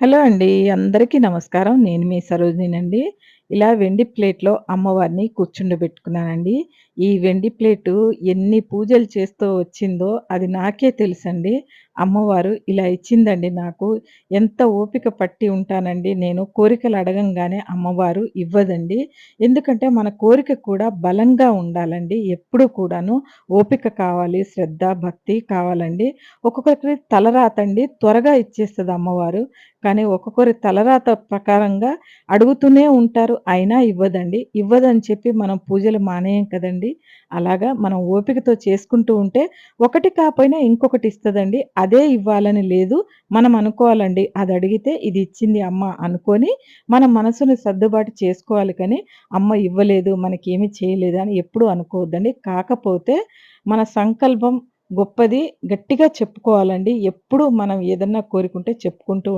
Hello అండి. అందరికీ నమస్కారం. నేను మీ సరోజినినండి. ఇలా వెండి ప్లేట్‌లో అమ్మవారిని కూర్చుండబెట్టుకున్నానండి. ఈ వెండి ప్లేటు ఎన్ని పూజలు చేస్తూ వచ్చిందో అది నాకే తెలుసండి. అమ్మవారు ఇలా ఇచ్చిందండి నాకు. ఎంత ఓపిక పట్టి ఉంటానండి నేను. కోరికలు అడగంగానే అమ్మవారు ఇవ్వదండి. ఎందుకంటే మన కోరిక కూడా బలంగా ఉండాలండి. ఎప్పుడు కూడాను ఓపిక కావాలి, శ్రద్ధ, భక్తి కావాలండి. ఒక్కొక్కరికి తలరాతండి త్వరగా ఇచ్చేస్తది అమ్మవారు. కానీ ఒక్కొక్కరి తలరాత ప్రకారంగా అడుగుతూనే ఉంటారు. అయినా ఇవ్వదండి. ఇవ్వదని చెప్పి మనం పూజలు మానేయం కదండీ! అలాగా మనం ఓపికతో చేసుకుంటూ ఉంటే ఒకటి కాపోయినా ఇంకొకటి ఇస్తదండి. అదే ఇవ్వాలని లేదు. మనం అనుకోవాలండి. అది అడిగితే ఇది ఇచ్చింది అమ్మ అనుకోని మన మనసుని సర్దుబాటు చేసుకోవాలి కానీ, అమ్మ ఇవ్వలేదు, మనకేమి చేయలేదు అని ఎప్పుడూ అనుకోవద్దండి. కాకపోతే మన సంకల్పం గొప్పది. గట్టిగా చెప్పుకోవాలండి. ఎప్పుడు మనం ఏదన్నా కోరుకుంటే చెప్పుకుంటూ